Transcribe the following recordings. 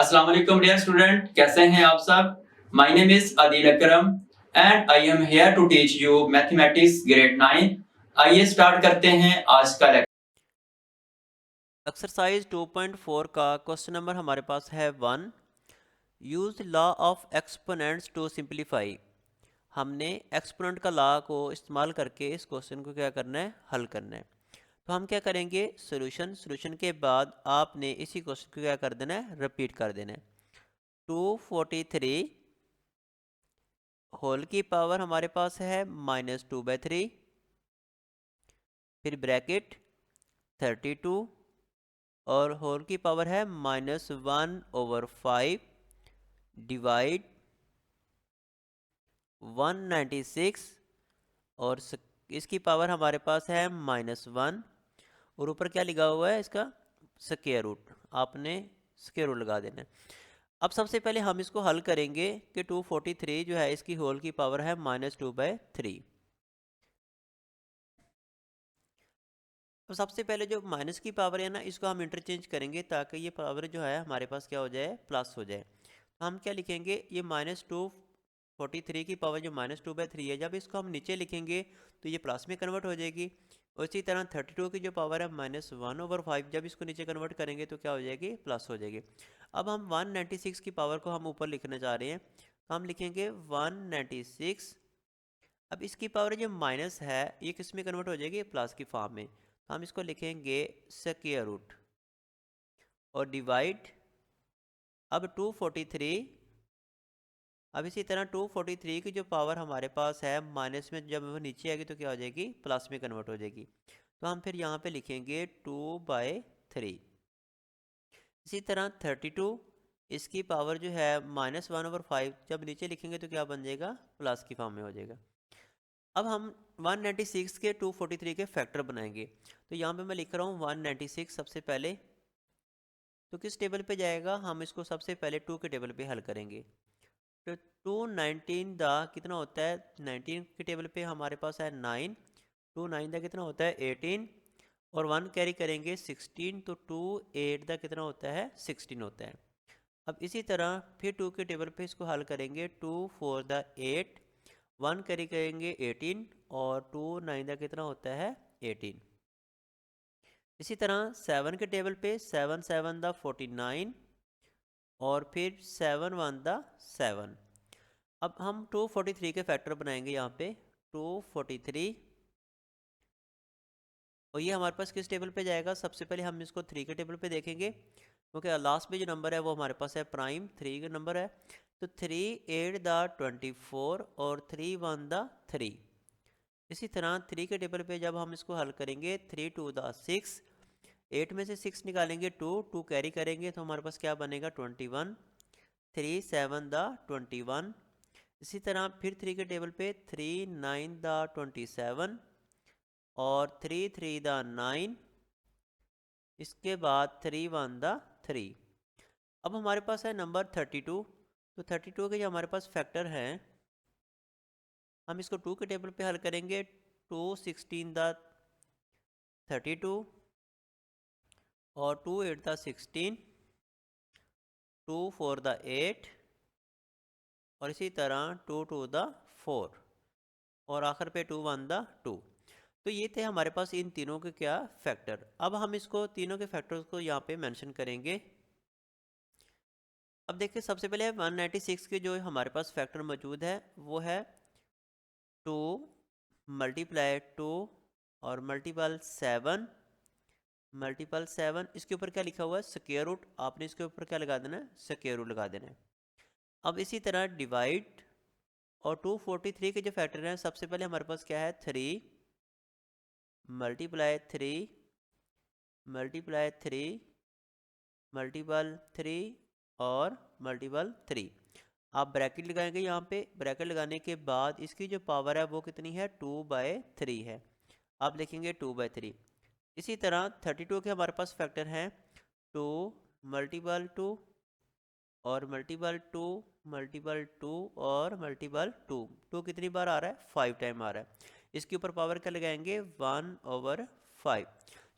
अस्सलाम वालेकुम dear student, कैसे हैं आप सब। My name is Adil Akram and I am here to teach you mathematics grade 9। आइए स्टार्ट करते हैं आज का लेक्चर। एक्सरसाइज 2.4 का क्वेश्चन नंबर हमारे पास है 1। Use law of exponents to simplify. हमने एक्सपोनेंट का लॉ को इस्तेमाल करके इस क्वेश्चन को क्या करना है, हल करना है। तो हम क्या करेंगे, सॉल्यूशन के बाद आपने इसी क्वेश्चन को क्या कर देना है, रिपीट कर देना है। 243 होल की पावर हमारे पास है -2/3, फिर ब्रैकेट 32 और होल की पावर है -1/5 डिवाइड 196 और इसकी पावर हमारे पास है -1 और ऊपर क्या लिखा हुआ है, इसका स्क्वायर रूट। आपने स्क्वायर रूट लगा देना है। अब सबसे पहले हम इसको हल करेंगे कि 243 जो है इसकी होल की पावर है -2/3। तो सबसे पहले जो माइनस की पावर है ना, इसको हम इंटरचेंज करेंगे ताकि ये पावर जो है हमारे पास क्या हो जाए, प्लस हो जाए। तो हम क्या लिखेंगे, ये -243 की पावर जो -2/3 है, जब इसको हम नीचे लिखेंगे तो ये प्लस में कन्वर्ट हो जाएगी। और इसी तरह 32 की जो पावर है -1/5, जब इसको नीचे कन्वर्ट करेंगे तो क्या हो जाएगी, प्लस हो जाएगी। अब हम 196 की पावर को हम ऊपर लिखना चाह रहे हैं, तो हम लिखेंगे 196। अब इसकी पावर जो माइनस है ये किस में कन्वर्ट हो जाएगी, प्लस की फॉर्म में। तो हम इसको लिखेंगे स्क्वायर रूट और डिवाइड। अब 243, अब इसी तरह 243 की जो पावर हमारे पास है माइनस में जब वो नीचे आएगी तो क्या हो जाएगी, प्लस में कन्वर्ट हो जाएगी। तो हम फिर यहाँ पे लिखेंगे 2/3। इसी तरह 32, इसकी पावर जो है -1/5, जब नीचे लिखेंगे तो क्या बन जाएगा, प्लस की फॉर्म में हो जाएगा। अब हम 196 के 243 के फैक्टर बनाएंगे। तो यहाँ पे मैं लिख रहा हूँ 196 सबसे पहले। तो किस टेबल पे जाएगा, हम इसको सबसे पहले 2 के टेबल पे हल करेंगे। तो 219 दा कितना होता है, 19 के टेबल पे हमारे पास है 9। 29 दा कितना होता है 18 और 1 कैरी करेंगे 16, तो 28 दा कितना होता है 16 होता है। अब इसी तरह फिर 2 के टेबल पे इसको हल करेंगे। 2 4 दा 8, 1 कैरी करेंगे 18 और 2 9 दा कितना होता है 18। इसी तरह 7 के टेबल पे 7 7 दा 49 और फिर 7 1 दा 7। अब हम 243 के फैक्टर बनाएंगे यहाँ पे। 243 और ये हमारे पास किस टेबल पे जाएगा, सबसे पहले हम इसको 3 के टेबल पे देखेंगे क्योंकि लास्ट में जो नंबर है वो हमारे पास है प्राइम 3 का नंबर है। तो 3 8 दा 24 और 3 1 दा 3। इसी तरह 3 के टेबल पे जब हम इसको हल करेंगे 3 2 दा 6, 8 में से 6 निकालेंगे 2 कैरी करेंगे तो हमारे पास क्या बनेगा 21। 3 7 दा 21। इसी तरह फिर 3 के टेबल पे 3 9 दा 27 और 3 3 दा 9। इसके बाद 3 1 दा 3। अब हमारे पास है नंबर 32। तो 32 के जो हमारे पास फैक्टर हैं, हम इसको 2 के टेबल पे हल करेंगे। 2 16 दा 32 और 2 8 दा 16, 2 4 दा 8 और इसी तरह 2 2 दा 4 और आखिर पे 2 1 दा 2। तो ये थे हमारे पास इन तीनों के क्या फैक्टर। अब हम इसको तीनों के फैक्टर्स को यहाँ पे मेंशन करेंगे। अब देखिए सबसे पहले 196 के जो हमारे पास फैक्टर मौजूद है वो है 2 मल्टीप्लाई 2 और मल्टीपल 7 मल्टीपल 7। इसके ऊपर क्या लिखा हुआ है, स्क्वायर रूट। आपने इसके ऊपर क्या लगा देना है, स्क्वायर रूट लगा देना है। अब इसी तरह डिवाइड। और 243 के जो फैक्टर हैं, सबसे पहले हमारे पास क्या है 3 मल्टीप्लाई 3 मल्टीप्लाई 3 मल्टीपल 3 और मल्टीपल 3। आप ब्रैकेट लगाएंगे यहाँ पे। ब्रैकेट लगाने के बाद इसकी जो पावर है वो कितनी है, 2/3 है। आप लिखेंगे 2/3। इसी तरह 32 के हमारे पास फैक्टर हैं 2 मल्टीपल 2 और मल्टीपल 2 मल्टीपल 2 और मल्टीपल 2। 2 कितनी बार आ रहा है, 5 टाइम आ रहा है। इसके ऊपर पावर क्या लगाएंगे, 1/5।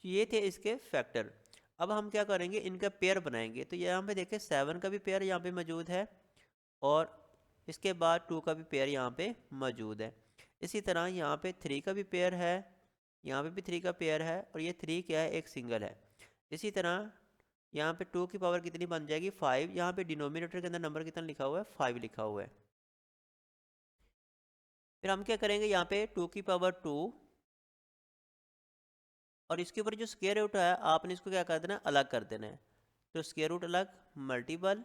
ये थे इसके फैक्टर। अब हम क्या करेंगे, इनका पेयर बनाएंगे। तो यहाँ पे देखें 7 का भी पेयर यहाँ पे मौजूद है और इसके बाद 2 का भी पेयर यहाँ पे मौजूद है। इसी तरह यहाँ पे 3 का भी पेयर है, यहाँ पे भी 3 का पेयर है और ये 3 क्या है, एक सिंगल है। इसी तरह यहाँ पे 2 की पावर कितनी बन जाएगी, 5। यहाँ पे डिनोमिनेटर के अंदर नंबर कितना लिखा हुआ है, 5 लिखा हुआ है। फिर हम क्या करेंगे, यहाँ पे 2 की पावर 2 और इसके ऊपर जो स्क्वायर रूट है आपने इसको क्या कर देना है, अलग कर देना है। तो स्क्वायर रूट अलग, मल्टीपल।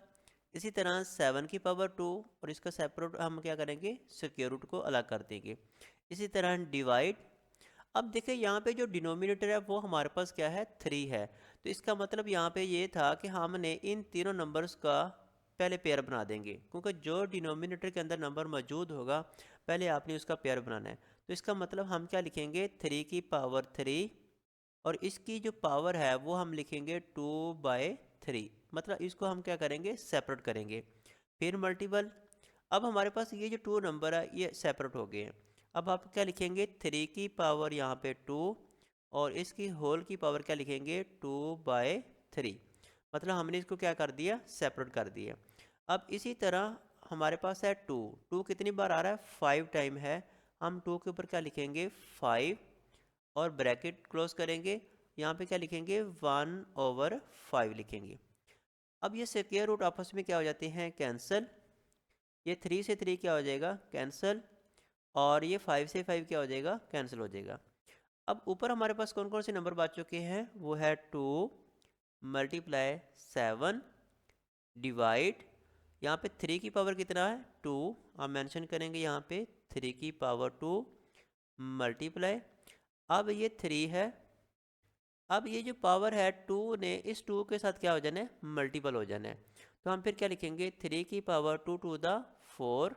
इसी तरह 7 की पावर 2 और इसका सेपरेट हम क्या करेंगे, स्क्वायर रूट को अलग कर देंगे। इसी तरह डिवाइड। अब देखिए यहाँ पे जो डिनोमिनेटर है वो हमारे पास क्या है, 3 है। तो इसका मतलब यहाँ पे ये था कि हमने इन तीनों नंबर्स का पहले पेयर बना देंगे, क्योंकि जो डिनोमिनेटर के अंदर नंबर मौजूद होगा पहले आपने उसका पेयर बनाना है। तो इसका मतलब हम क्या लिखेंगे, 3 की पावर 3 और इसकी जो पावर है वो हम लिखेंगे 2/3। मतलब इसको हम क्या करेंगे, सेपरेट करेंगे। फिर मल्टीपल। अब हमारे पास ये जो 2 नंबर है ये सेपरेट हो गए हैं। अब आप क्या लिखेंगे, 3 की पावर यहाँ पे 2 और इसकी होल की पावर क्या लिखेंगे, 2/3। मतलब हमने इसको क्या कर दिया, सेपरेट कर दिया। अब इसी तरह हमारे पास है 2 कितनी बार आ रहा है, 5 टाइम है। हम 2 के ऊपर क्या लिखेंगे, 5 और ब्रैकेट क्लोज करेंगे। यहाँ पे क्या लिखेंगे, 1/5 लिखेंगे। अब ये स्क्वायर रूट आपस में क्या हो जाते हैं, कैंसिल। ये 3 से 3 क्या हो जाएगा, कैंसिल। और ये 5 से 5 क्या हो जाएगा, कैंसिल हो जाएगा। अब ऊपर हमारे पास कौन कौन से नंबर बच चुके हैं, वो है 2 मल्टीप्लाई 7 डिवाइड। यहाँ पे 3 की पावर कितना है, 2। हम मेंशन करेंगे यहाँ पे 3 की पावर 2 मल्टीप्लाई। अब ये 3 है। अब ये जो पावर है 2 ने इस 2 के साथ क्या हो जाना है, मल्टीपल हो जाना है। तो हम फिर क्या लिखेंगे, 3 की पावर 2 टू द 4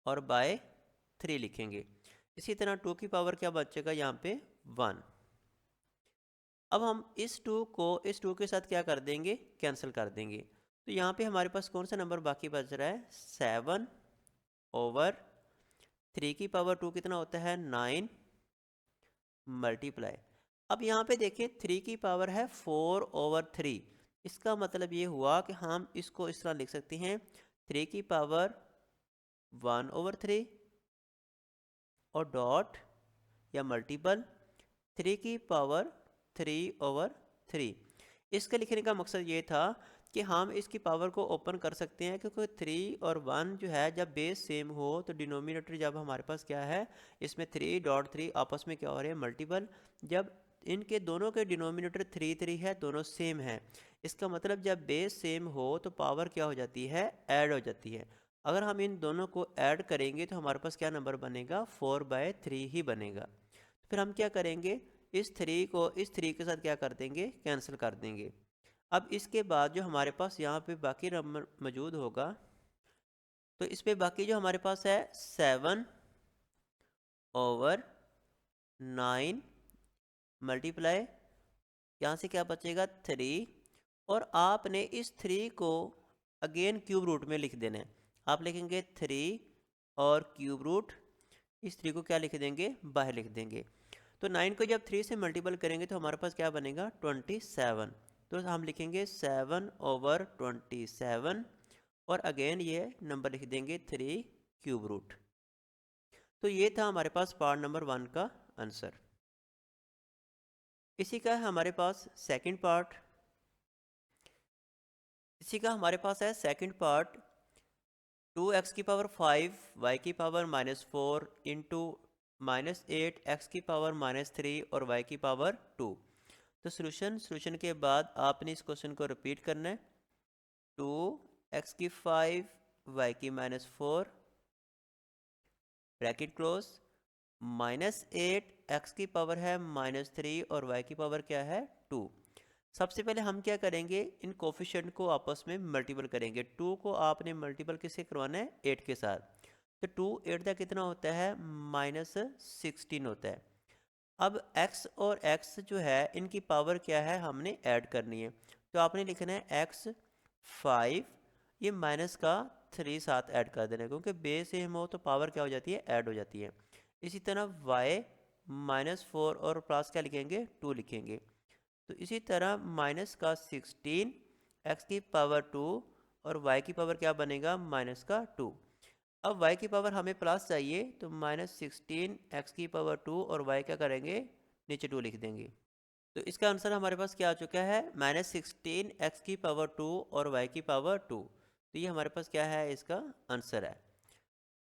और बाय 3 लिखेंगे। इसी तरह 2 की पावर क्या बचेगा यहाँ पे, 1। अब हम इस 2 को इस 2 के साथ क्या कर देंगे, कैंसिल कर देंगे। तो यहाँ पे हमारे पास कौन सा नंबर बाकी बच रहा है, 7/3 की पावर 2 कितना होता है, 9 मल्टीप्लाई। अब यहाँ पे देखिए 3 की पावर है 4/3। इसका मतलब ये हुआ कि हम इसको इस तरह लिख सकते हैं, 3 की पावर 1/3 और डॉट या मल्टीपल 3 की पावर 3/3। इसके लिखने का मकसद ये था कि हम इसकी पावर को ओपन कर सकते हैं, क्योंकि 3 और 1 जो है जब बेस सेम हो तो डिनोमिनेटर जब हमारे पास क्या है, इसमें 3.3 आपस में क्या हो रहे हैं, मल्टीपल। जब इनके दोनों के डिनोमिनेटर 3 है, दोनों सेम है, इसका मतलब जब बेस सेम हो तो पावर क्या हो जाती है, ऐड हो जाती है। अगर हम इन दोनों को ऐड करेंगे तो हमारे पास क्या नंबर बनेगा, 4/3 ही बनेगा। फिर हम क्या करेंगे, इस 3 को इस 3 के साथ क्या कर देंगे, कैंसिल कर देंगे। अब इसके बाद जो हमारे पास यहाँ पे बाकी नंबर मौजूद होगा, तो इस पे बाकी जो हमारे पास है 7/9 मल्टीप्लाई, यहाँ से क्या बचेगा, 3। और आपने इस 3 को अगेन क्यूब रूट में लिख देना है। आप लिखेंगे 3 और क्यूब रूट, इस 3 को क्या लिख देंगे, बाहर लिख देंगे। तो 9 को जब 3 से मल्टीपल करेंगे तो हमारे पास क्या बनेगा, 27। तो हम लिखेंगे 7/27 और अगेन ये नंबर लिख देंगे 3 क्यूब रूट। तो ये था हमारे पास पार्ट नंबर 1 का आंसर। इसी का हमारे पास सेकंड पार्ट। इसी का हमारे पास है सेकंड पार्ट, 2x की पावर 5 y की पावर -4 इंटू -8 x की पावर -3 और y की पावर 2। तो सॉल्यूशन के बाद आपने इस क्वेश्चन को रिपीट करना है। 2x की 5 y की -4 ब्रैकेट क्लोज, -8 x की पावर है -3 और y की पावर क्या है, 2। सबसे पहले हम क्या करेंगे, इन कोफिशिएंट को आपस में मल्टीपल करेंगे। 2 को आपने मल्टीपल किससे करवाना है, 8 के साथ। तो 2 8 का कितना होता है, -16 होता है। अब x और x जो है इनकी पावर क्या है, हमने ऐड करनी है। तो आपने लिखना है x 5, ये माइनस का 3 साथ ऐड कर देना है, क्योंकि बेस सेम हो तो पावर क्या हो जाती है, ऐड हो जाती है। इसी तरह y -4 और प्लस क्या लिखेंगे, 2 लिखेंगे। तो इसी तरह माइनस का 16 एक्स की पावर 2 और वाई की पावर क्या बनेगा माइनस का 2। अब y की पावर हमें प्लस चाहिए तो -16 एक्स की पावर 2 और y क्या करेंगे नीचे 2 लिख देंगे। तो इसका आंसर हमारे पास क्या आ चुका है -16 एक्स की पावर 2 और y की पावर 2। तो ये हमारे पास क्या है इसका आंसर है।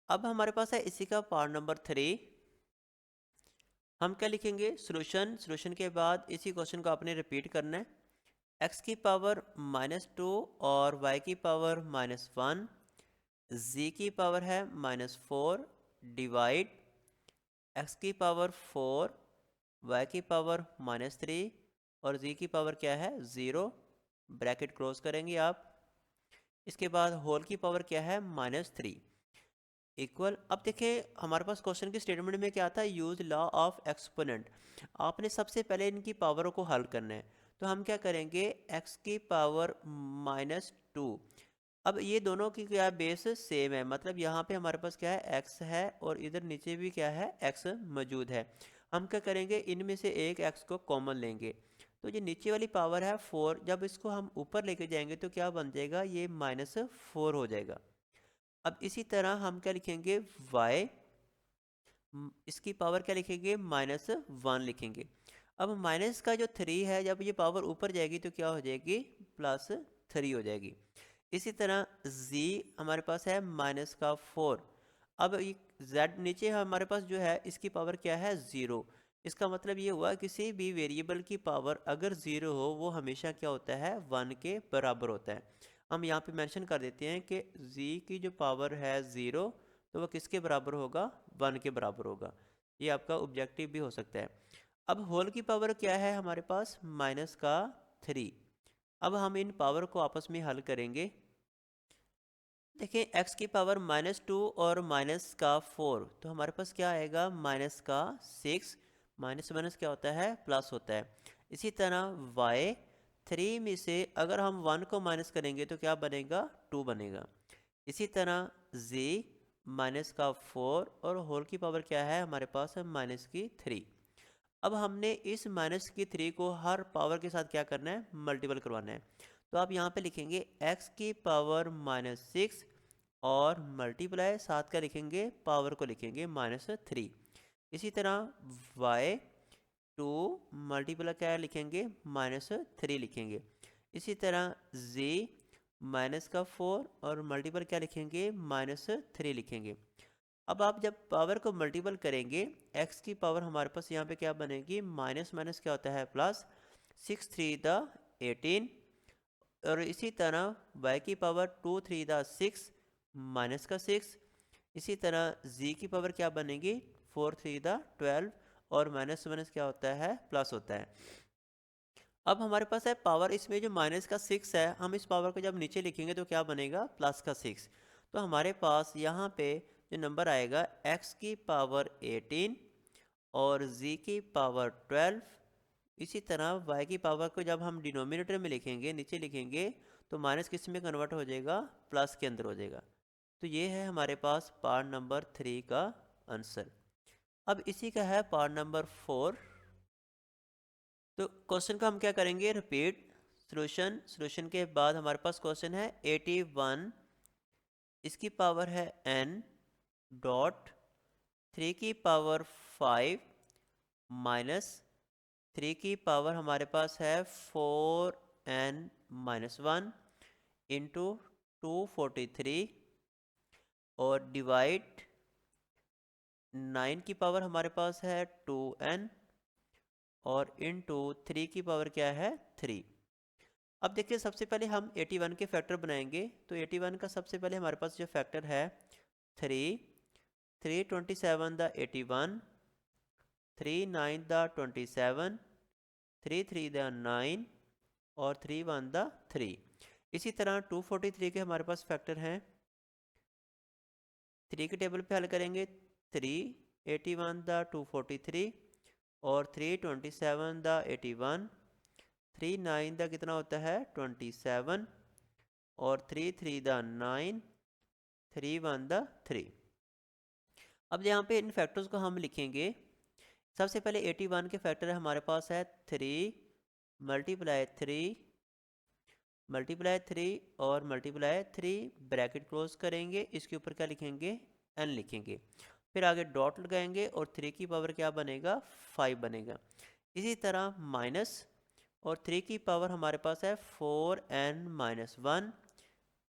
अब हमारे पास है इसी का पार्ट नंबर 3। हम क्या लिखेंगे सॉल्यूशन के बाद इसी क्वेश्चन को आपने रिपीट करना है। x की पावर -2 और y की पावर -1, z की पावर है -4 डिवाइड x की पावर 4, y की पावर -3 और z की पावर क्या है 0, ब्रैकेट क्लोज करेंगे आप। इसके बाद होल की पावर क्या है -3 इक्वल। अब देखिए हमारे पास क्वेश्चन के स्टेटमेंट में क्या था यूज लॉ ऑफ एक्सपोनेंट। आपने सबसे पहले इनकी पावरों को हल करना है। तो हम क्या करेंगे x की पावर -2। अब ये दोनों की क्या बेस सेम है, मतलब यहाँ पे हमारे पास क्या है x है और इधर नीचे भी क्या है x मौजूद है। हम क्या करेंगे इनमें से एक x को कॉमन लेंगे। तो ये नीचे वाली पावर है 4, जब इसको हम ऊपर लेके जाएंगे तो क्या बन जाएगा ये -4 हो जाएगा। अब इसी तरह हम क्या लिखेंगे y, इसकी पावर क्या लिखेंगे -1 लिखेंगे। अब माइनस का जो 3 है जब ये पावर ऊपर जाएगी तो क्या हो जाएगी +3 हो जाएगी। इसी तरह z हमारे पास है -4। अब ये z नीचे हमारे पास जो है इसकी पावर क्या है 0। इसका मतलब ये हुआ किसी भी वेरिएबल की पावर अगर 0 हो वो हमेशा क्या होता है 1 के बराबर होता है। हम यहाँ पे मेंशन कर देते हैं कि z की जो पावर है 0 तो वह किसके बराबर होगा 1 के बराबर होगा। ये आपका ऑब्जेक्टिव भी हो सकता है। अब होल की पावर क्या है हमारे पास -3। अब हम इन पावर को आपस में हल करेंगे। देखिए x की पावर -2 और -4 तो हमारे पास क्या आएगा -6। माइनस माइनस क्या होता है प्लस होता है। इसी तरह y 3 में से अगर हम 1 को माइनस करेंगे तो क्या बनेगा 2 बनेगा। इसी तरह z -4 और होल की पावर क्या है हमारे पास है -3। अब हमने इस -3 को हर पावर के साथ क्या करना है मल्टीपल करवाना है। तो आप यहाँ पे लिखेंगे x की पावर -6 और मल्टीप्लाई साथ का लिखेंगे पावर को लिखेंगे -3। इसी तरह y 2 मल्टीप्लाई क्या लिखेंगे -3 लिखेंगे। इसी तरह z -4 और मल्टीपल क्या लिखेंगे -3 लिखेंगे। अब आप जब पावर को मल्टीपल करेंगे x की पावर हमारे पास यहाँ पे क्या बनेगी माइनस माइनस क्या होता है प्लस, 6 3 द 18 और इसी तरह y की पावर 2 3 द 6 माइनस का 6। इसी तरह z की पावर क्या बनेगी 4 3 द 12 और माइनस माइनस क्या होता है प्लस होता है। अब हमारे पास है पावर, इसमें जो माइनस का 6 है हम इस पावर को जब नीचे लिखेंगे तो क्या बनेगा प्लस का 6। तो हमारे पास यहाँ पे जो नंबर आएगा x की पावर 18 और z की पावर 12। इसी तरह y की पावर को जब हम डिनोमिनेटर में लिखेंगे नीचे लिखेंगे तो माइनस किस में कन्वर्ट हो जाएगा प्लस के अंदर हो जाएगा। तो ये है हमारे पास पार्ट नंबर 3 का आंसर। अब इसी का है पार्ट नंबर 4। तो क्वेश्चन का हम क्या करेंगे रिपीट सॉल्यूशन के बाद हमारे पास क्वेश्चन है 81, इसकी पावर है n डॉट 3 की पावर 5 माइनस 3 की पावर हमारे पास है 4n माइनस 1 इंटू 243 और डिवाइड 9 की पावर हमारे पास है 2n और इंटू 3 की पावर क्या है 3। अब देखिए सबसे पहले हम 81 के फैक्टर बनाएंगे। तो 81 का सबसे पहले हमारे पास जो फैक्टर है 3 3 27 द 81 3 9 द 27 3 3 द 9 और 3 1 द 3। इसी तरह 243 के हमारे पास फैक्टर हैं 3 के टेबल पे हल करेंगे 3 81 द 243 और 3 27 द 81 3 9 द कितना होता है 27 और 3 3 द 9 3 1 द 3। अब यहाँ पे इन फैक्टर्स को हम लिखेंगे। सबसे पहले 81 के फैक्टर हमारे पास है 3 मल्टीप्लाई 3 और मल्टीप्लाई 3, ब्रैकेट क्लोज करेंगे, इसके ऊपर क्या लिखेंगे, n लिखेंगे, फिर आगे डॉट लगाएंगे और 3 की पावर क्या बनेगा, 5 बनेगा। इसी तरह माइनस और 3 की पावर हमारे पास है 4n-1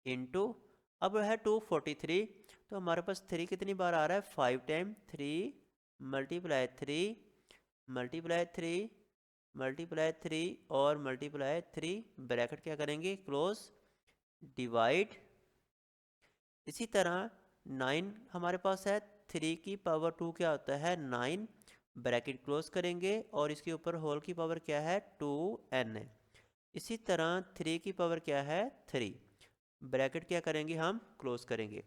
इंटू, अब है 243, तो हमारे पास 3 कितनी बार आ रहा है, 5 टाइम, 3 मल्टीप्लाई 3 और मल्टीप्लाई 3, ब्रैकेट क्या करेंगे, क्लोज, डिवाइड। इसी तरह 9 हमारे पास है, 3 की पावर 2 क्या होता है, 9, ब्रैकेट क्लोज करेंगे और इसके ऊपर होल की पावर क्या है, 2n है। इसी तरह 3 की पावर क्या है, 3, ब्रैकेट क्या करेंगे, हम क्लोज करेंगे।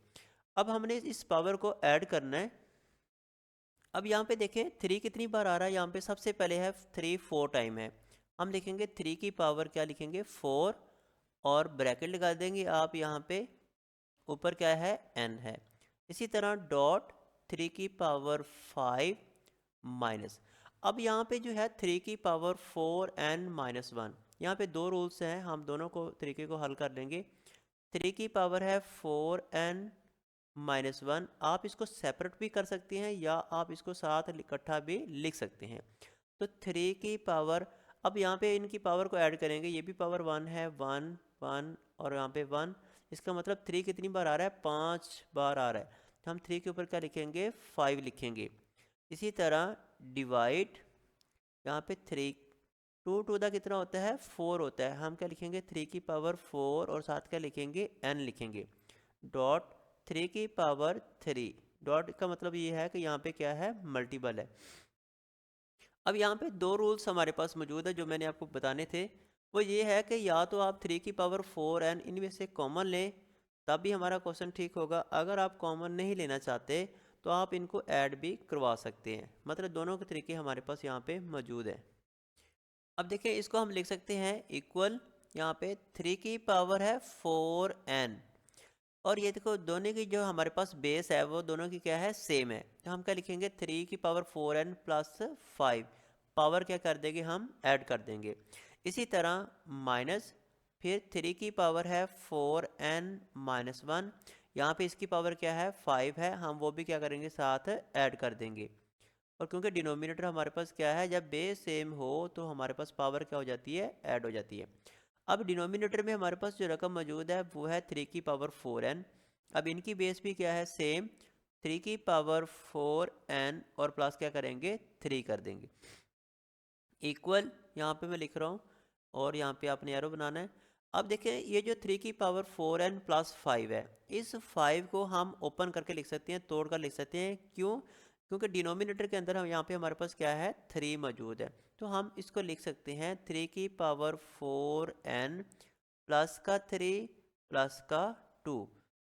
अब हमने इस पावर को ऐड करना है। अब यहाँ पे देखें 3 कितनी बार आ रहा है, यहाँ पे सबसे पहले है 3 4 टाइम है, हम लिखेंगे 3 की पावर क्या लिखेंगे, 4 और ब्रैकेट लगा देंगे आप, यहाँ पे ऊपर क्या है, n है। इसी तरह डॉट 3 की पावर 5 माइनस, अब यहाँ पे जो है 3 की पावर 4n-1, यहाँ पे दो रूल्स हैं, हम दोनों को तरीके को हल कर लेंगे। 3 की पावर है 4n-1, आप इसको सेपरेट भी कर सकते हैं या आप इसको साथ इकट्ठा भी लिख सकते हैं। तो 3 की पावर, अब यहाँ पे इनकी पावर को ऐड करेंगे, ये भी पावर 1 है, 1 1 और यहाँ पे 1, इसका मतलब 3 कितनी बार आ रहा है, 5 बार आ रहा है, तो हम 3 के ऊपर क्या लिखेंगे, 5 लिखेंगे। इसी तरह डिवाइड, यहाँ पे 3 2 टू द कितना होता है, 4 होता है, हम क्या लिखेंगे, 3 की पावर 4 और साथ क्या लिखेंगे, n लिखेंगे, डॉट 3 की पावर 3, डॉट का मतलब ये है कि यहाँ पे क्या है, मल्टीपल है। अब यहाँ पे दो रूल्स हमारे पास मौजूद है जो मैंने आपको बताने थे, वो ये है कि या तो आप 3 की पावर 4n इनमें से कॉमन लें, तब भी हमारा क्वेश्चन ठीक होगा। अगर आप कॉमन नहीं लेना चाहते तो आप इनको ऐड भी करवा सकते हैं, मतलब दोनों के तरीके हमारे पास यहाँ पे मौजूद है। अब देखिए इसको हम लिख सकते हैं इक्वल, यहाँ पे 3 की पावर है 4n और ये देखो दोनों की जो हमारे पास बेस है वो दोनों की क्या है, सेम है, तो हम क्या लिखेंगे, 3 की पावर 4n प्लस 5, पावर क्या कर देंगे, हम ऐड कर देंगे। इसी तरह माइनस, फिर 3 की पावर है 4n-1, यहाँ पे इसकी पावर क्या है, 5 है, हम वो भी क्या करेंगे, साथ ऐड कर देंगे। और क्योंकि डिनोमिनेटर हमारे पास क्या है, जब बेस सेम हो तो हमारे पास पावर क्या हो जाती है, ऐड हो जाती है। अब डिनोमिनेटर में हमारे पास जो रकम मौजूद है वो है 3 की पावर 4n, अब इनकी बेस भी क्या है, सेम, 3 की पावर 4n और प्लस क्या करेंगे, 3 कर देंगे, इक्वल, यहाँ पे मैं लिख रहा हूँ और यहाँ पे आपने एरो बनाना है। अब देखें ये जो 3 की पावर 4n प्लस 5 है, इस 5 को हम ओपन करके लिख सकते हैं, तोड़ कर लिख सकते हैं, क्यों, क्योंकि डिनोमिनेटर के अंदर हम यहाँ पे हमारे पास क्या है, 3 मौजूद है, तो हम इसको लिख सकते हैं 3 की पावर 4n प्लस का 3 प्लस का 2,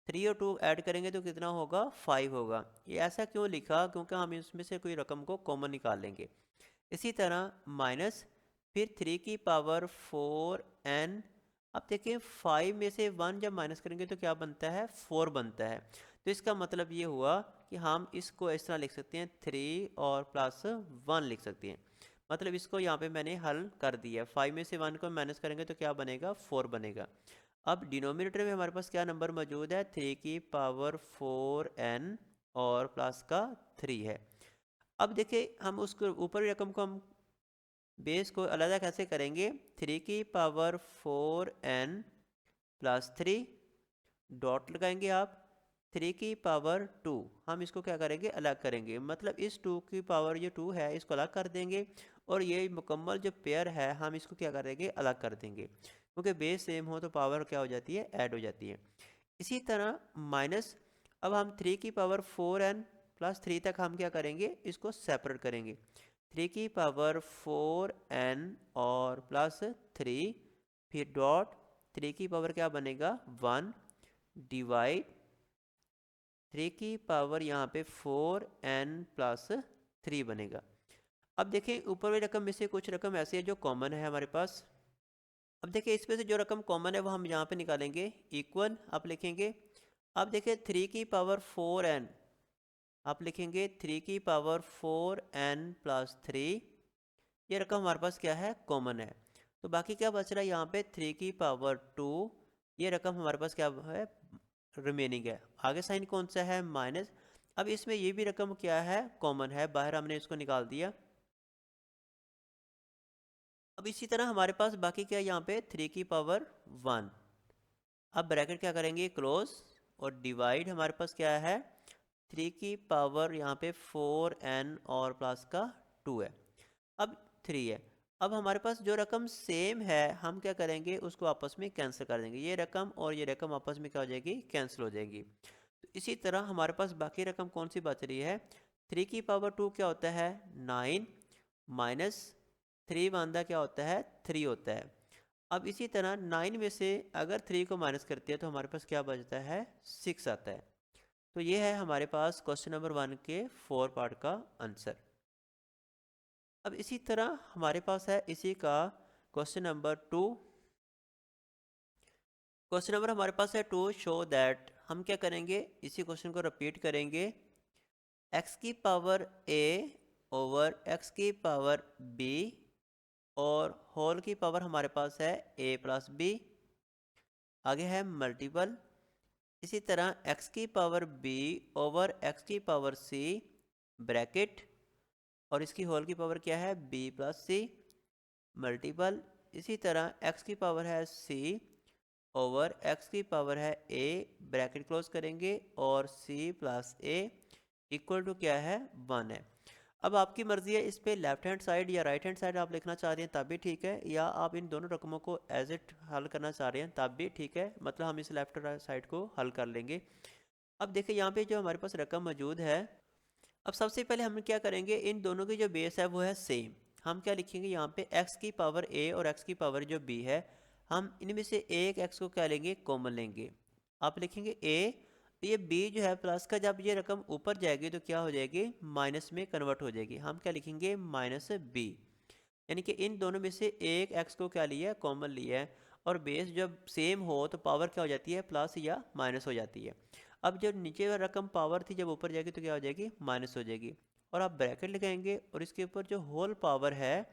3 और 2 ऐड करेंगे तो कितना होगा, 5 होगा। ये ऐसा क्यों लिखा, क्योंकि हम इसमें से कोई रकम को कॉमन निकाल लेंगे। इसी तरह माइनस, फिर 3 की पावर 4n, अब देखिए 5 में से 1 जब माइनस करेंगे तो क्या बनता है, 4 बनता है, तो इसका मतलब ये हुआ कि हम इसको इस तरह लिख सकते हैं, 3 और प्लस 1 लिख सकते हैं, मतलब इसको यहाँ पे मैंने हल कर दिया, 5 में से 1 को माइनस करेंगे तो क्या बनेगा, 4 बनेगा। अब डिनोमिनेटर में हमारे पास क्या नंबर मौजूद है, 3 की पावर 4n और प्लस का 3 है। अब देखिए हम उसको ऊपर रकम को हम बेस को अलग कैसे करेंगे, 3 की पावर 4n प्लस 3, डॉट लगाएंगे आप, 3 की पावर 2, हम इसको क्या करेंगे, अलग करेंगे, मतलब इस 2 की पावर जो 2 है इसको अलग कर देंगे और ये मुकम्मल जो पेयर है हम इसको क्या करेंगे, अलग कर देंगे, क्योंकि बेस सेम हो तो पावर क्या हो जाती है, ऐड हो जाती है। इसी तरह माइनस, अब हम 3 की पावर 4n प्लस 3 तक हम क्या करेंगे, इसको सेपरेट करेंगे, 3 की पावर 4n और प्लस 3, फिर डॉट 3 की पावर क्या बनेगा, 1, डिवाइड 3 की पावर यहाँ पे 4n प्लस 3 बनेगा। अब देखिए ऊपर वाली रकम में से कुछ रकम ऐसी है जो कॉमन है हमारे पास, अब देखिए इसमें से जो रकम कॉमन है वो हम यहाँ पे निकालेंगे, इक्वल आप लिखेंगे। अब देखिए 3 की पावर 4n, आप लिखेंगे 3 की पावर 4n प्लस 3, ये रकम हमारे पास क्या है, कॉमन है, तो बाकी क्या बच रहा है यहाँ पे 3 की पावर 2, ये रकम हमारे पास क्या है, रिमेनिंग है। आगे साइन कौन सा है, माइनस। अब इसमें ये भी रकम क्या है, कॉमन है, बाहर हमने इसको निकाल दिया। अब इसी तरह हमारे पास बाकी क्या है यहाँ पे 3 की पावर 1। अब ब्रैकेट क्या करेंगे, क्लोज, और डिवाइड हमारे पास क्या है 3 की पावर यहाँ पे 4n और प्लस का 2 है। अब 3 है। अब हमारे पास जो रकम सेम है हम क्या करेंगे, उसको आपस में कैंसिल कर देंगे। ये रकम और ये रकम आपस में क्या हो जाएगी, कैंसिल हो जाएगी। तो इसी तरह हमारे पास बाकी रकम कौन सी बच रही है, 3 की पावर 2 क्या होता है 9, माइनस 3 बांधा क्या होता है 3 होता है। अब इसी तरह 9 में से अगर 3 को माइनस करते हैं तो हमारे पास क्या बचता है 6 आता है। तो ये है हमारे पास क्वेश्चन नंबर 1 के 4 पार्ट का आंसर। अब इसी तरह हमारे पास है इसी का क्वेश्चन नंबर 2। क्वेश्चन नंबर हमारे पास है 2, शो दैट, हम क्या करेंगे इसी क्वेश्चन को रिपीट करेंगे, x की पावर a ओवर x की पावर b और होल की पावर हमारे पास है a प्लस b, आगे है मल्टीपल। इसी तरह x की पावर b ओवर x की पावर c ब्रैकेट, और इसकी होल की पावर क्या है b प्लस c मल्टीपल। इसी तरह x की पावर है c ओवर x की पावर है a ब्रैकेट क्लोज करेंगे, और c plus a equal to क्या है 1 है। अब आपकी मर्जी है इस पे लेफ्ट हैंड साइड या राइट हैंड साइड आप लिखना चाह रहे हैं तब भी ठीक है, या आप इन दोनों रकमों को एज इट हल करना चाह रहे हैं तब भी ठीक है, मतलब हम इस लेफ्ट साइड को हल कर लेंगे। अब देखिए यहाँ पे जो हमारे पास रकम मौजूद है, अब सबसे पहले हम क्या करेंगे, इन दोनों की जो बेस है वो है सेम। हम क्या लिखेंगे यहाँ पे x की पावर a और x की पावर जो b है, हम इनमें से एक x को क्या लेंगे, कॉमन लेंगे। आप लिखेंगे a, ये b जो है प्लस का, जब ये रकम ऊपर जाएगी तो क्या हो जाएगी, माइनस में कन्वर्ट हो जाएगी। हम क्या लिखेंगे माइनस b, यानी कि इन दोनों में से एक x को क्या लिया है, कॉमन लिया है। और बेस जब सेम हो तो पावर क्या हो जाती है, प्लस या माइनस हो जाती है। अब जब नीचे वाली रकम पावर थी जब ऊपर जाएगी तो क्या हो जाएगी, माइनस हो जाएगी। और आप ब्रैकेट लगाएंगे और इसके ऊपर जो होल पावर है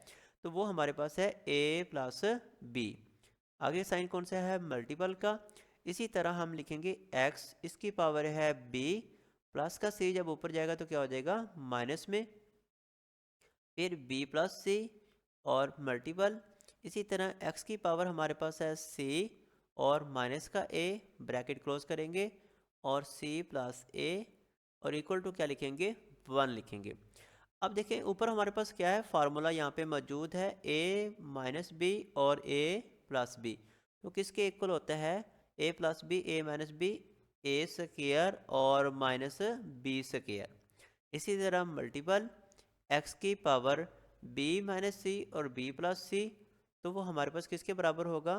तो वो हमारे पास है a प्लस b, आगे साइन कौन सा है, मल्टीपल का। इसी तरह हम लिखेंगे x, इसकी पावर है b प्लस का c, जब ऊपर जाएगा तो क्या हो जाएगा माइनस में, फिर b प्लस c और मल्टीपल। इसी तरह x की पावर हमारे पास है c और माइनस का a ब्रैकेट क्लोज करेंगे, और c प्लस a और इक्वल टू क्या लिखेंगे 1 लिखेंगे। अब देखें ऊपर हमारे पास क्या है, फार्मूला यहाँ पे मौजूद है a माइनस बी और a प्लस बी, तो किसके इक्वल होता है, a plus B a minus B, a square और माइनस b स्क्वायर। इसी तरह मल्टीपल x की पावर b माइनस सी और b प्लस सी, तो वो हमारे पास किसके बराबर होगा,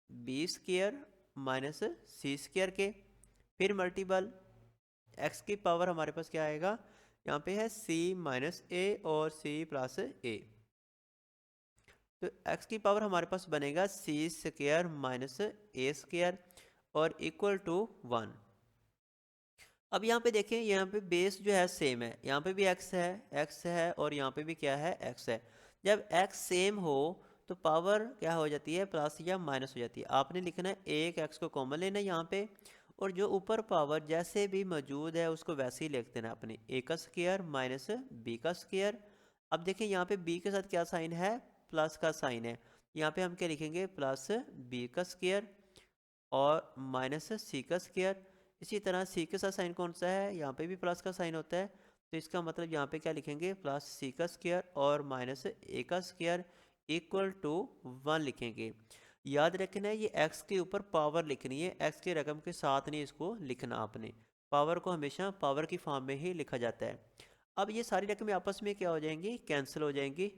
b स्क्वायर माइनस सी स्क्वायर के। फिर मल्टीपल x की पावर हमारे पास क्या आएगा, यहाँ पे है c माइनस a और c प्लस a, तो x की पावर हमारे पास बनेगा c square minus a square और इक्वल टू 1। अब यहाँ पे देखें, यहाँ पे बेस जो है सेम है, यहाँ पे भी x है और यहाँ पे भी क्या है x है। जब x सेम हो तो पावर क्या हो जाती है, प्लस या माइनस हो जाती है। आपने लिखना है एक x को कॉमन लेना है यहाँ पे, और जो ऊपर पावर जैसे भी मौजूद है उसको वैसे ही लिख देना अपने, a का स्क्वायर माइनस b का स्क्वायर। अब देखें यहाँ पे b के साथ क्या साइन है, प्लस का साइन है, यहाँ पे हम क्या लिखेंगे प्लस b का स्क्वायर और माइनस c का स्क्वायर। इसी तरह c के साथ साइन कौन सा है, यहाँ पे भी प्लस का साइन होता है, तो इसका मतलब यहाँ पे क्या लिखेंगे प्लस c का स्क्वायर और माइनस a का स्क्वायर इक्वल टू 1 लिखेंगे। याद रखना है ये x के ऊपर पावर लिखनी है, x के रकम के साथ नहीं इसको लिखना आपने, पावर को हमेशा पावर की फॉर्म में ही लिखा जाता है। अब ये सारी रकमें आपस में क्या हो जाएंगी, कैंसिल हो जाएंगी।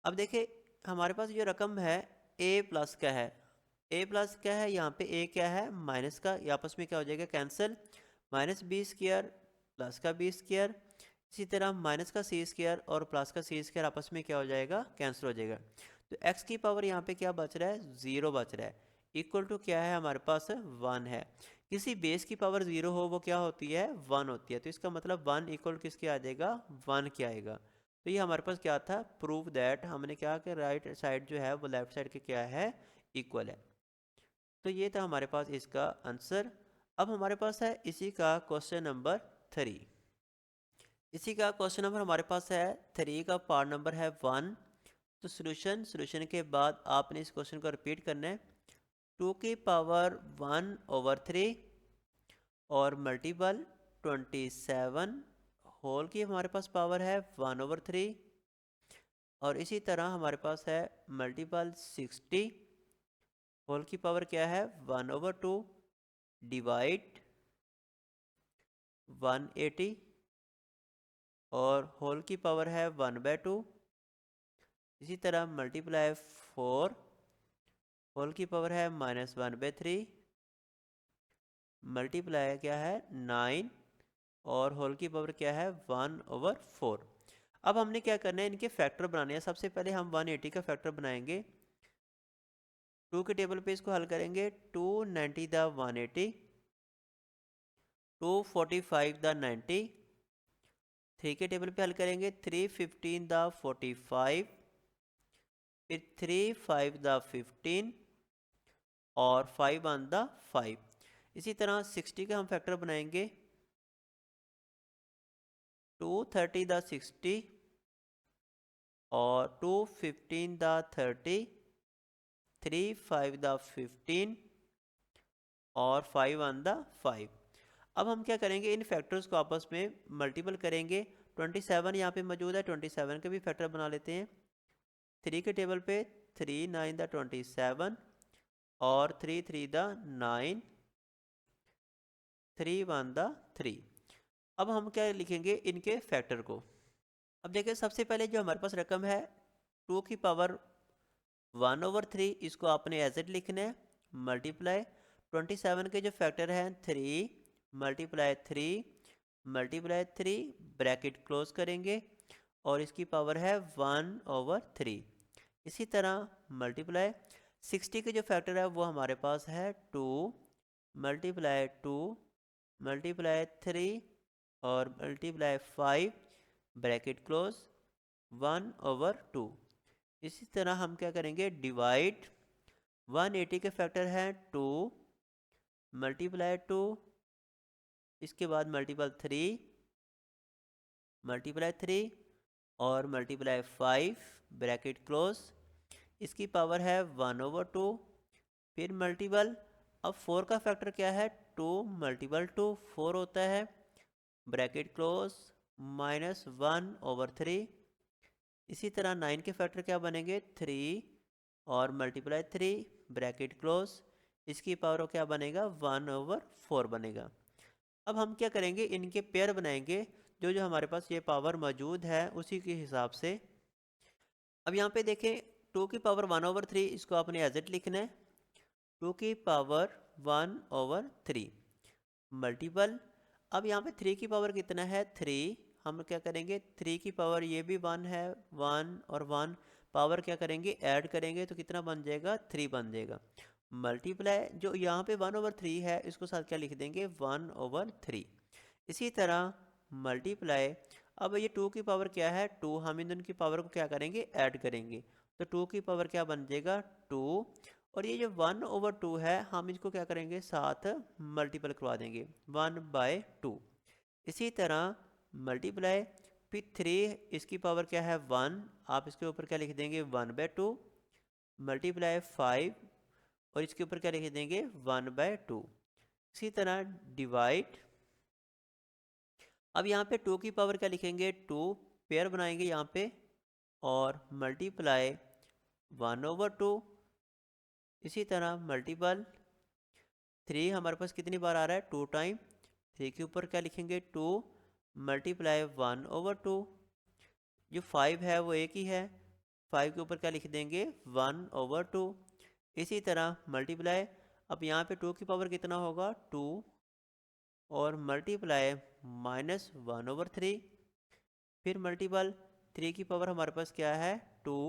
अब देखिए हमारे पास जो रकम है a प्लस का है, a प्लस क्या है, यहाँ पे a क्या है माइनस का, ये आपस में क्या हो जाएगा cancel, minus B square plus का बी स्क्वायर। इसी तरह माइनस का सी स्क्वायर और प्लस का सी स्क्वायर आपस में क्या हो जाएगा, कैंसिल हो जाएगा। तो x की पावर यहाँ पे क्या बच रहा है, 0 बच रहा है, इक्वल टू क्या है हमारे पास 1 है। किसी बेस की पावर 0 हो वो क्या होती है 1 होती है, तो इसका मतलब 1 इक्वल किसके आ जाएगा 1 क्या आएगा। तो ये हमारे पास क्या था, प्रूव दैट, हमने क्या कि राइट साइड जो है वो लेफ्ट साइड के क्या है, इक्वल है। तो ये था हमारे पास इसका आंसर। अब हमारे पास है इसी का क्वेश्चन नंबर 3। इसी का क्वेश्चन नंबर हमारे पास है 3 का पार्ट नंबर है 1। तो सॉल्यूशन के बाद आपने इस क्वेश्चन को रिपीट करना है। 2 की पावर 1/3 और मल्टीपल 27 होल की हमारे पास पावर है 1/3, और इसी तरह हमारे पास है मल्टीपल 60 होल की पावर क्या है 1/2 डिवाइड 180 और होल की पावर है 1/2। इसी तरह मल्टीप्लाई 4 होल की पावर है -1/3 मल्टीप्लाई क्या है 9 और होल की पावर क्या है 1/4। अब हमने क्या करना है, इनके फैक्टर बनाने हैं। सबसे पहले हम 180 का फैक्टर बनाएंगे। 2 के टेबल पे इसको हल करेंगे। 290 द 180, 245 द 90। 3 के टेबल पे हल करेंगे। 315 द 45, फिर 35 द 15 और 5 ऑन द 5। इसी तरह 60 का हम फैक्टर बनाएंगे। 230 द 60 और 215 द 30, 35 द 15 और 5 ऑन द 5। अब हम क्या करेंगे, इन फैक्टर्स को आपस में मल्टीपल करेंगे। 27 यहाँ पे मौजूद है, 27 के भी फैक्टर बना लेते हैं। 3 के टेबल पे 3 9 द 27 और 3 3 द 9, 3 1 द 3। अब हम क्या लिखेंगे इनके फैक्टर को। अब देखिए सबसे पहले जो हमारे पास रकम है 2 की पावर 1/3, इसको आपने एज इट लिखना है। मल्टीप्लाई 27 के जो फैक्टर हैं 3 मल्टीप्लाई 3 मल्टीप्लाई 3 ब्रैकेट क्लोज करेंगे और इसकी पावर है 1/3। इसी तरह मल्टीप्लाई 60 के जो फैक्टर है वो हमारे पास है 2 मल्टीप्लाई 2 मल्टीप्लाई 3 और मल्टीप्लाई 5 ब्रैकेट क्लोज 1/2। इसी तरह हम क्या करेंगे, डिवाइड 180 के फैक्टर हैं 2 मल्टीप्लाई 2, इसके बाद मल्टीपल 3 मल्टीप्लाई 3 और मल्टीप्लाई 5 ब्रैकेट क्लोज, इसकी पावर है 1/2। फिर मल्टीपल, अब 4 का फैक्टर क्या है 2 मल्टीपल 2 4 होता है, ब्रैकेट क्लोज -1/3। इसी तरह 9 के फैक्टर क्या बनेंगे 3 और मल्टीप्लाई 3 ब्रैकेट क्लोज, इसकी पावर क्या बनेगा 1/4 बनेगा। अब हम क्या करेंगे, इनके पेयर बनाएंगे। जो जो हमारे पास ये पावर मौजूद है उसी के हिसाब से। अब यहाँ पे देखें 2 की पावर 1/3, इसको आपने एज इट लिखना है। 2 की पावर 1/3 मल्टीपल, अब यहाँ पे 3 की पावर कितना है 3, हम क्या करेंगे 3 की पावर ये भी 1 है, 1 और 1 पावर क्या करेंगे ऐड करेंगे तो कितना बन जाएगा 3 बन जाएगा। मल्टीप्लाई जो यहाँ पे 1/3 है इसको साथ क्या लिख देंगे 1/3। इसी तरह मल्टीप्लाई, अब ये 2 की पावर क्या है 2, हम इन दोनों की पावर को क्या करेंगे ऐड करेंगे तो 2 की पावर क्या बन जाएगा 2, और ये जो 1/2 है हम इसको क्या करेंगे साथ मल्टीपल करवा देंगे 1/2। इसी तरह मल्टीप्लाई, फिर 3 इसकी पावर क्या है 1, आप इसके ऊपर क्या लिख देंगे 1/2 मल्टीप्लाई 5 और इसके ऊपर क्या लिख देंगे 1/2। इसी तरह डिवाइड, अब यहाँ पे 2 की पावर क्या लिखेंगे 2, पेयर बनाएंगे यहाँ पे और मल्टीप्लाई 1/2। इसी तरह मल्टीपल 3 हमारे पास कितनी बार आ रहा है 2 टाइम, 3 के ऊपर क्या लिखेंगे 2 मल्टीप्लाई 1/2। जो 5 है वो एक ही है, 5 के ऊपर क्या लिख देंगे 1/2। इसी तरह मल्टीप्लाई, अब यहाँ पे 2 की पावर कितना होगा 2 और मल्टीप्लाई -1/3। फिर मल्टीपल 3 की पावर हमारे पास क्या है 2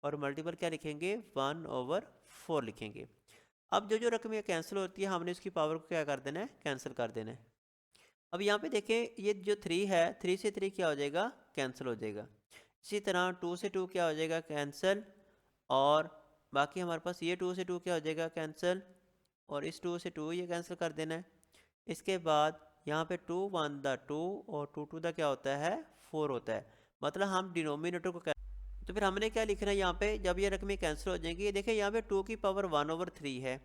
और मल्टीपल क्या लिखेंगे 1/4 लिखेंगे। अब जो जो रकम ये कैंसिल होती है हमने इसकी पावर को क्या कर देना है कैंसिल कर देना है। अब यहाँ पे देखें ये जो 3 है, 3 से 3 क्या हो जाएगा, कैंसिल हो जाएगा। इसी तरह 2 से 2 क्या हो जाएगा, कैंसिल। और बाकी हमारे पास ये 2 से 2 क्या हो जाएगा, कैंसिल। और इस 2 से 2 ये कैंसिल कर देना है। इसके बाद यहाँ पे 2 1 द 2 और 2 2 द क्या होता है, 4 होता है। मतलब हम डिनोमिनेटर को तो फिर हमने क्या लिखना है यहाँ पे, जब ये रकमें कैंसिल हो जाएंगी, ये देखें यहाँ पे 2 की पावर 1/3 है।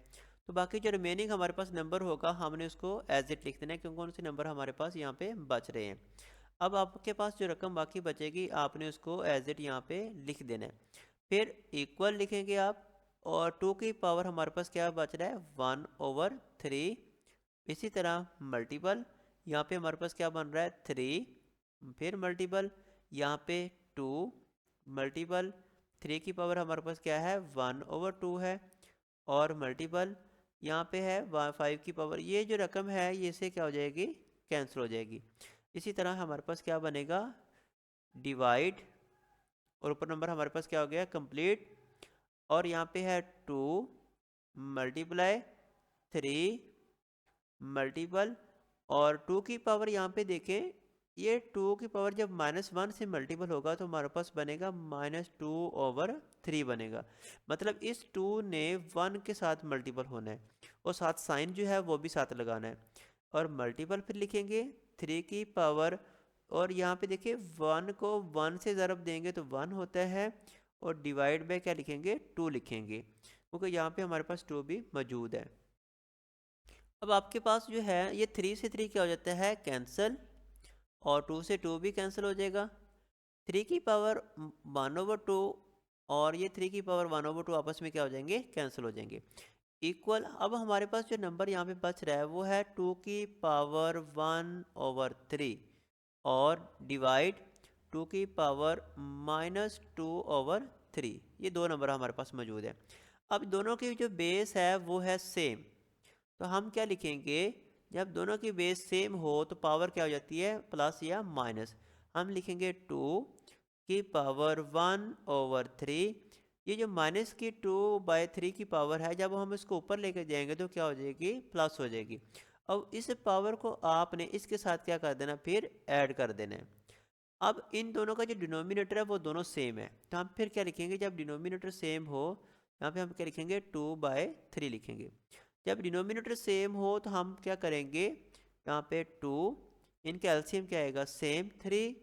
तो बाकी जो रिमेनिंग हमारे पास नंबर होगा हमने उसको एज इट लिख देना है, क्योंकि कौन से नंबर हमारे पास यहाँ पे बच रहे हैं। अब आपके पास जो रकम बाकी बचेगी आपने उसको एज इट यहाँ पे लिख देना है। फिर इक्वल लिखेंगे आप, और 2 की पावर हमारे पास क्या बच रहा है, 1/3। इसी तरह मल्टीपल, यहाँ पे हमारे पास क्या बन रहा है, 3। फिर मल्टीपल यहाँ पे 2, मल्टीपल 3 की पावर हमारे पास क्या है, 1/2 है। और मल्टीपल यहाँ पे है 5 की पावर, ये जो रकम है ये से क्या हो जाएगी, कैंसिल हो जाएगी। इसी तरह हमारे पास क्या बनेगा, डिवाइड, और ऊपर नंबर हमारे पास क्या हो गया, कंप्लीट। और यहाँ पे है 2 मल्टीप्लाई 3 मल्टीपल, और 2 की पावर यहाँ पे देखें, ये 2 की पावर जब -1 से मल्टीपल होगा तो हमारे पास बनेगा -2/3 बनेगा। मतलब इस 2 ने 1 के साथ मल्टीपल होना है, और साथ साइन जो है वो भी साथ लगाना है। और मल्टीपल फिर लिखेंगे 3 की पावर, और यहाँ पे देखिए 1 को 1 से ज़रब देंगे तो 1 होता है, और डिवाइड बाय क्या लिखेंगे, 2 लिखेंगे, क्योंकि यहाँ पे हमारे पास 2 भी मौजूद है। अब आपके पास जो है ये 3 से 3 क्या हो जाता है, कैंसिल। और 2 से 2 भी कैंसिल हो जाएगा। 3 की पावर 1/2 और ये 3 की पावर 1/2 आपस में क्या हो जाएंगे, कैंसिल हो जाएंगे। इक्वल, अब हमारे पास जो नंबर यहाँ पे बच रहा है वो है 2 की पावर 1/3 और डिवाइड 2 की पावर -2/3। ये दो नंबर हमारे पास मौजूद है। अब दोनों की जो बेस है वो है सेम, तो हम क्या लिखेंगे, जब दोनों की बेस सेम हो तो पावर क्या हो जाती है, प्लस या माइनस। हम लिखेंगे 2 की पावर 1/3। ये जो माइनस की 2/3 की पावर है, जब हम इसको ऊपर लेकर जाएंगे तो क्या हो जाएगी, प्लस हो जाएगी। अब इस पावर को आपने इसके साथ क्या कर देना, फिर ऐड कर देना है। अब इन दोनों का जो डिनोमिनेटर है वो दोनों सेम है, तो हम फिर क्या लिखेंगे, जब डिनोमिनेटर सेम हो, यहाँ पे हम क्या लिखेंगे, 2/3 लिखेंगे। जब डिनोमिनेटर सेम हो तो हम क्या करेंगे, यहाँ पे 2, इनका एलसीएम क्या आएगा, सेम 3,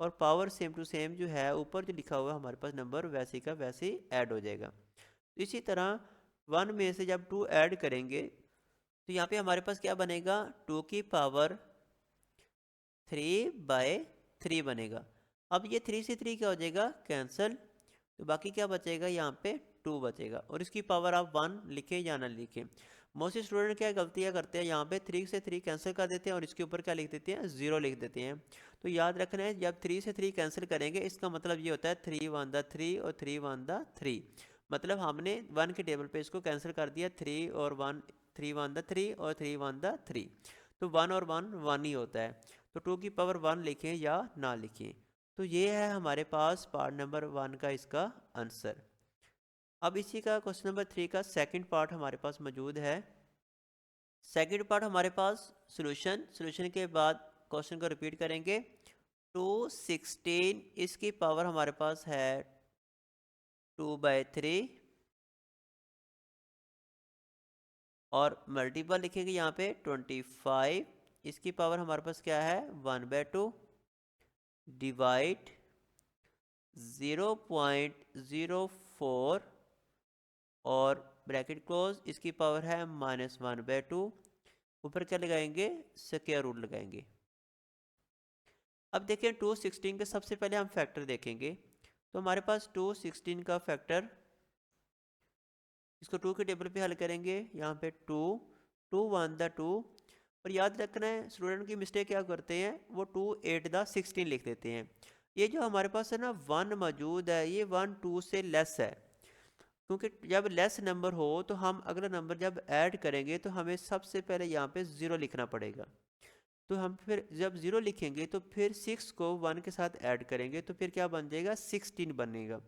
और पावर सेम टू सेम जो है ऊपर जो लिखा हुआ है हमारे पास नंबर वैसे का वैसे ही ऐड हो जाएगा। तो इसी तरह 1 में से जब 2 ऐड करेंगे तो यहाँ पे हमारे पास क्या बनेगा, 2 की पावर 3/3 बनेगा। अब ये 3 से 3 क्या हो जाएगा, कैंसिल। तो बाकी क्या बचेगा, यहाँ पे 2 बचेगा, और इसकी पावर आप 1 लिखें या ना लिखें। मोस्ट स्टूडेंट क्या गलतियाँ करते हैं, यहाँ पे 3 से 3 कैंसिल कर देते हैं और इसके ऊपर क्या लिख देते हैं, 0 लिख देते हैं। तो याद रखना है, जब 3 से 3 कैंसिल करेंगे इसका मतलब ये होता है 3 1 द 3 और 3 1 द 3। मतलब हमने 1 के टेबल पे इसको कैंसिल कर दिया, 3 और 1, 3 1 द 3 और 3 1 द 3। तो 1 और 1 1 ही होता है। तो 2 की पावर 1 लिखें या ना लिखें। तो ये है हमारे पास पार्ट नंबर 1 का इसका आंसर। अब इसी का क्वेश्चन नंबर 3 का सेकंड पार्ट हमारे पास मौजूद है। सेकंड पार्ट हमारे पास सॉल्यूशन के बाद क्वेश्चन को रिपीट करेंगे। 216 इसकी पावर हमारे पास है 2/3, और मल्टीपल लिखेंगे यहाँ पे 25, इसकी पावर हमारे पास क्या है, 1/2, डिवाइड 0.04 और ब्रैकेट क्लोज, इसकी पावर है -1/2। ऊपर क्या लगाएंगे, स्क्वायर रूट लगाएंगे। अब देखें 216 के सबसे पहले हम फैक्टर देखेंगे। तो हमारे पास 216 का फैक्टर, इसको 2 के टेबल पे हल करेंगे। यहाँ पे 2 2 1 द 2, और याद रखना है स्टूडेंट की मिस्टेक क्या करते हैं, वो 2 8 द 16 लिख देते हैं। ये जो हमारे पास है ना 1 मौजूद है, ये 1 2 से लेस है, क्योंकि जब लेस नंबर हो तो हम अगला नंबर जब ऐड करेंगे तो हमें सबसे पहले यहाँ पे 0 लिखना पड़ेगा। तो हम फिर जब 0 लिखेंगे तो फिर 6 को 1 के साथ ऐड करेंगे तो फिर क्या बन जाएगा, 16 बनेगा।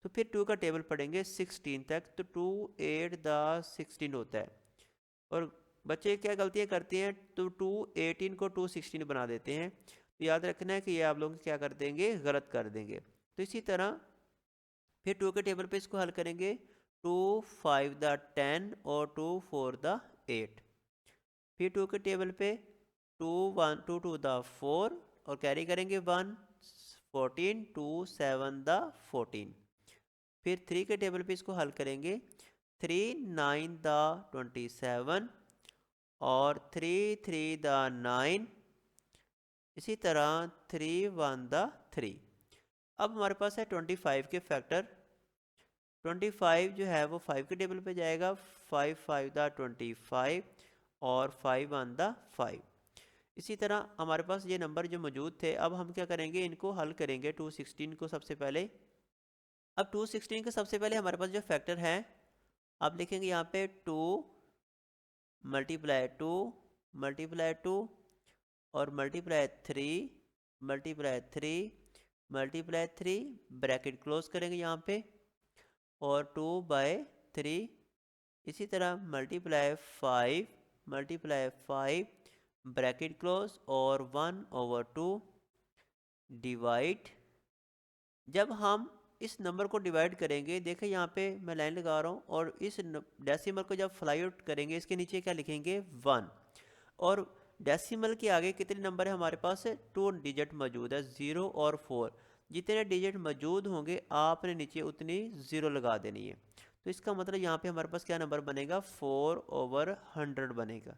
तो फिर 2 का टेबल पढ़ेंगे 16 तक, तो 2 8 द 16 होता है, और बच्चे क्या गलतियाँ करते हैं, तो 218 को 216 बना देते हैं। तो याद रखना है कि ये आप लोग क्या कर देंगे, गलत कर देंगे। तो इसी तरह फिर 2 के टेबल पे इसको हल करेंगे, 2 5 द 10 और 2 4 द 8। फिर 2 के टेबल पे 2 1 2 2 द 4 और कैरी करेंगे 1 14 2 7 द 14। फिर 3 के टेबल पे इसको हल करेंगे, 3 9 द 27 और 3 3 द 9। इसी तरह 3 1 द 3। अब हमारे पास है 25 के फैक्टर। 25 जो है वो 5 के टेबल पे जाएगा, 5 5 द 25 और 5 1 द 5। इसी तरह हमारे पास ये नंबर जो मौजूद थे, अब हम क्या करेंगे, इनको हल करेंगे 216 को सबसे पहले। अब 216 के सबसे पहले हमारे पास जो फैक्टर है, आप लिखेंगे यहाँ पे 2 मल्टीप्लाई 2 मल्टीप्लाई 2 और multiply 3 multiply 3 multiply 3, bracket close करेंगे यहाँ पे, और 2/3। इसी तरह मल्टीप्लाई 5 ब्रैकेट क्लोज और 1/2 डिवाइड। जब हम इस नंबर को डिवाइड करेंगे, देखिए यहाँ पे मैं लाइन लगा रहा हूँ, और इस डेसिमल को जब फ्लाई आउट करेंगे, इसके नीचे क्या लिखेंगे, 1। और डेसिमल के आगे कितने नंबर है हमारे पास, 2 डिजिट मौजूद है, 0 और 4। जितने डिजिट मौजूद होंगे आपने नीचे उतनी 0 लगा देनी है। तो इसका मतलब यहाँ पे हमारे पास क्या नंबर बनेगा, 4/100 बनेगा।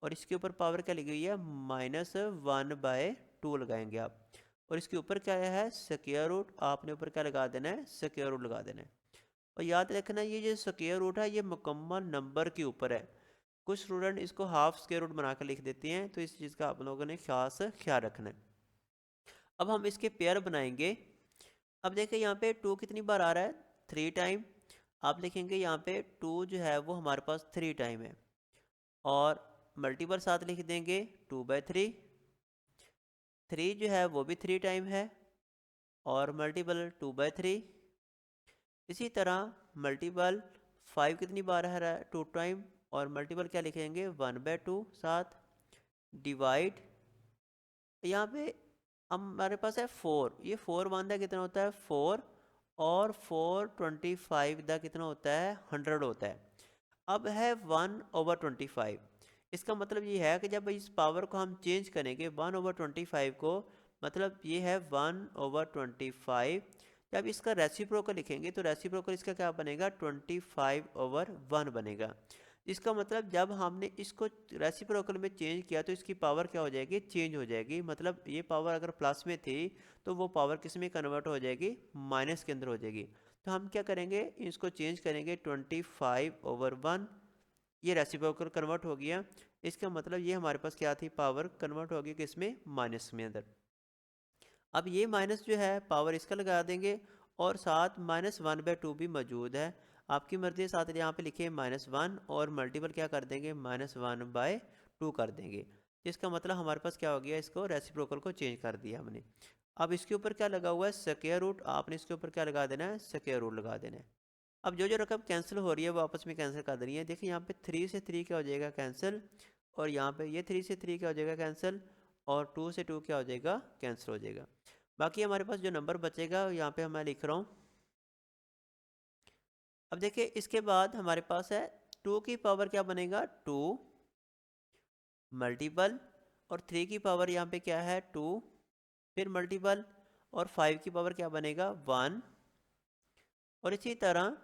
और इसके ऊपर पावर क्या लिखी हुई है, -1/2 लगाएंगे आप। और इसके ऊपर क्या है, स्क्वायर रूट, आपने ऊपर क्या लगा देना है, स्क्वायर रूट लगा देना है। और याद रखना ये जो स्क्वायर रूट है ये मुकम्मल नंबर के ऊपर है। कुछ स्टूडेंट इसको हाफ स्क्वायर रूट बना कर लिख देते हैं, तो इस चीज़ का आप लोगों ने खास ख्याल रखना है। अब हम इसके पेयर बनाएंगे। अब देखिए यहाँ पे 2 कितनी बार आ रहा है, 3 टाइम। आप लिखेंगे यहाँ पे 2 जो है वो हमारे पास 3 टाइम है, और मल्टीपल साथ लिख देंगे 2/3। 3 जो है वो भी 3 टाइम है, और मल्टीपल 2/3। इसी तरह मल्टीपल 5 कितनी बार है, 2 टाइम, और मल्टीपल क्या लिखेंगे, 1/2 साथ डिवाइड। यहाँ पे हमारे पास है 4, ये 4 1 दा कितना होता है, 4, और 4 25 दा कितना होता है, 100 होता है। अब है 1/25। इसका मतलब ये है कि जब इस पावर को हम चेंज करेंगे 1/25 को, मतलब ये है 1/25। जब इसका रेसिप्रोकल लिखेंगे तो रेसिप्रोकल इसका क्या बनेगा, 25/1 बनेगा। इसका मतलब जब हमने इसको रेसिप्रोकल में चेंज किया तो इसकी पावर क्या हो जाएगी, चेंज हो जाएगी। मतलब ये पावर अगर प्लस में थी तो वो पावर किस में कन्वर्ट हो जाएगी, माइनस के अंदर हो जाएगी। तो हम क्या करेंगे, इसको चेंज करेंगे 25/1, ये रेसिप्रोकल कन्वर्ट हो गया। इसका मतलब ये हमारे पास क्या थी, पावर कन्वर्ट हो गई किसमें, माइनस में अंदर। अब ये माइनस जो है पावर इसका लगा देंगे, और साथ -1/2 भी मौजूद है। आपकी मर्जी साथ यहाँ पे लिखे -1, और मल्टीपल क्या कर देंगे, -1/2 कर देंगे। इसका मतलब हमारे पास क्या हो गया, इसको रेसिप्रोकल को चेंज कर दिया हमने। अब इसके ऊपर क्या लगा हुआ है, स्क्वायर रूट, आपने इसके ऊपर क्या लगा देना है, स्क्वायर रूट लगा देना है। अब जो जो रकम कैंसिल हो रही है वो आपस में कैंसिल कर देनी है। देखिए यहाँ पे 3 से 3 क्या हो जाएगा, कैंसिल, और यहाँ पे ये 3 से 3 क्या हो जाएगा, कैंसिल, और 2 से 2 क्या हो जाएगा, कैंसिल हो जाएगा। बाकी हमारे पास जो नंबर बचेगा यहाँ पे मैं लिख रहा हूँ। अब देखिए इसके बाद हमारे पास है 2 की पावर क्या बनेगा, 2 मल्टीपल, और 3 की पावर यहाँ पे क्या है, 2, फिर मल्टीपल, और 5 की पावर क्या बनेगा, 1, और इसी तरह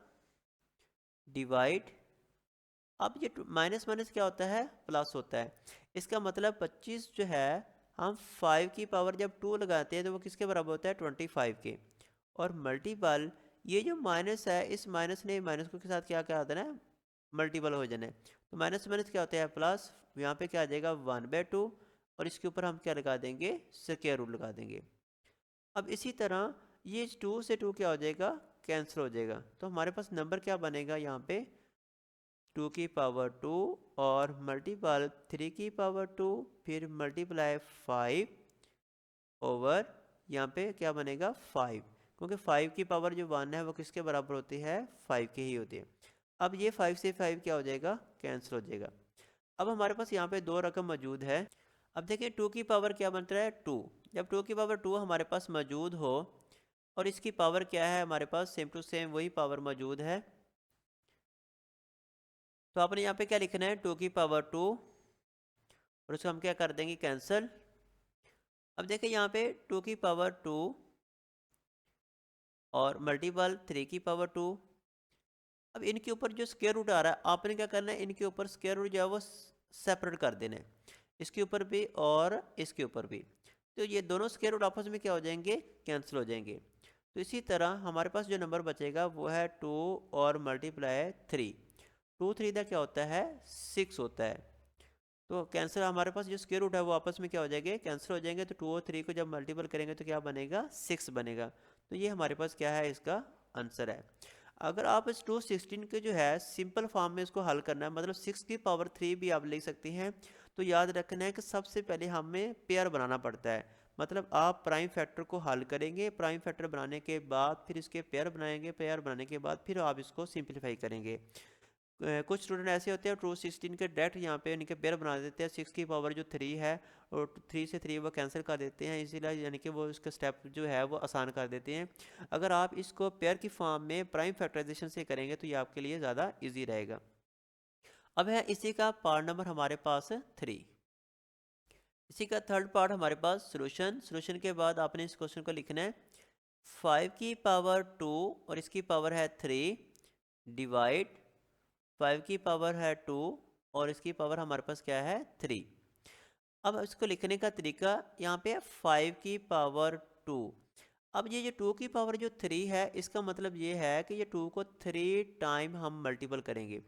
डिवाइड। अब ये माइनस माइनस क्या होता है, प्लस होता है। इसका मतलब 25 जो है, हम 5 की पावर जब 2 लगाते हैं तो वो किसके बराबर होता है, 25 के। और मल्टीपल, ये जो माइनस है, इस माइनस ने माइनस को के साथ क्या क्या देना है, मल्टीपल हो जाना है। तो माइनस माइनस क्या होता है, प्लस। यहाँ पे क्या आ जाएगा, 1/2, और इसके ऊपर हम क्या लगा देंगे, स्क्वायर रूट लगा देंगे। अब इसी तरह ये 2 से 2 क्या हो जाएगा, कैंसिल हो जाएगा। तो हमारे पास नंबर क्या बनेगा, यहाँ पे 2 की पावर 2, और मल्टीपल 3 की पावर 2, फिर मल्टीप्लाई 5 ओवर, यहाँ पे क्या बनेगा, 5, क्योंकि 5 की पावर जो 1 है वो किसके बराबर होती है, 5 के ही होती है। अब ये 5 से 5 क्या हो जाएगा, कैंसिल हो जाएगा। अब हमारे पास यहाँ पे 2 रकम मौजूद है। अब देखिए 2 की पावर क्या बन रहा है 2। जब 2 की पावर 2 हमारे पास मौजूद हो और इसकी पावर क्या है हमारे पास सेम टू सेम वही पावर मौजूद है, तो आपने यहाँ पे क्या लिखना है 2 की पावर 2 और उसको हम क्या कर देंगे कैंसिल। अब देखिए यहाँ पे 2 की पावर 2 और मल्टीपल 3 की पावर 2। अब इनके ऊपर जो स्क्वायर रूट आ रहा है आपने क्या करना है, इनके ऊपर स्क्वायर रूट जो है वो सेपरेट कर देना है, इसके ऊपर भी और इसके ऊपर भी। तो ये दोनों स्क्वायर रूट आपस में क्या हो जाएंगे, कैंसिल हो जाएंगे। तो इसी तरह हमारे पास जो नंबर बचेगा वो है 2 और मल्टीप्लाई 3। 2 3 का क्या होता है 6 होता है। तो कैंसिल हमारे पास जो स्क्वायर रूट है वो आपस में क्या हो जाएंगे, कैंसिल हो जाएंगे। तो 2 और 3 को जब मल्टीपल करेंगे तो क्या बनेगा 6 बनेगा। तो ये हमारे पास क्या है, इसका आंसर है। अगर आप इस 216 के जो है सिंपल फॉर्म में इसको हल करना है, मतलब 6 की पावर 3 भी आप लिख सकते हैं, तो याद रखना है कि सबसे पहले हमें पेयर बनाना पड़ता है। मतलब आप प्राइम फैक्टर को हल करेंगे, प्राइम फैक्टर बनाने के बाद फिर इसके पेयर बनाएंगे, पेयर बनाने के बाद फिर आप इसको सिंप्लीफाई करेंगे। कुछ स्टूडेंट ऐसे होते हैं 216 के डायरेक्ट यहाँ पे इनके पेयर बना देते हैं, 6 की पावर जो 3 है और 3 से 3 वो कैंसिल कर देते हैं, इसीलिए यानी कि वो इसका स्टेप जो है वो आसान कर देते हैं। अगर आप इसको पेयर की फॉर्म में प्राइम फैक्टराइजेशन से करेंगे तो ये आपके लिए ज़्यादा ईजी रहेगा। अब है इसी का पार्ट नंबर हमारे पास 3। इसी का थर्ड पार्ट हमारे पास सोल्यूशन। सोल्यूशन के बाद आपने इस क्वेश्चन को लिखना है 5 की पावर 2 और इसकी पावर है 3 डिवाइड 5 की पावर है 2 और इसकी पावर हमारे पास क्या है 3। अब इसको लिखने का तरीका यहाँ पे है 5 की पावर 2। अब ये जो 2 की पावर जो 3 है इसका मतलब ये है कि ये 2 को 3 टाइम हम मल्टीपल करेंगे।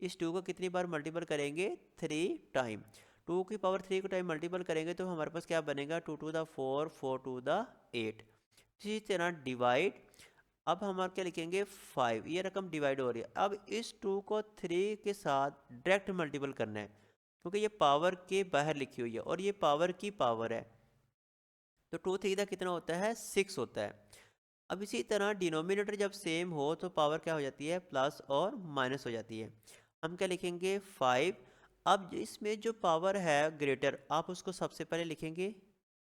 इस 2 को कितनी बार मल्टीपल करेंगे 3 टाइम। 2 की पावर 3 को टाइम मल्टीपल करेंगे तो हमारे पास क्या बनेगा 2 टू द 4 4 टू द 8। इसी तरह डिवाइड, अब हम क्या लिखेंगे 5, ये रकम डिवाइड हो रही है। अब इस 2 को 3 के साथ डायरेक्ट मल्टीपल करना है क्योंकि ये पावर के बाहर लिखी हुई है और ये पावर की पावर है। तो 2 3 का कितना होता है 6 होता है। अब इसी तरह डिनोमिनेटर जब सेम हो तो पावर क्या हो जाती है प्लस और माइनस हो जाती है। हम क्या लिखेंगे 5। अब इसमें जो पावर है ग्रेटर आप उसको सबसे पहले लिखेंगे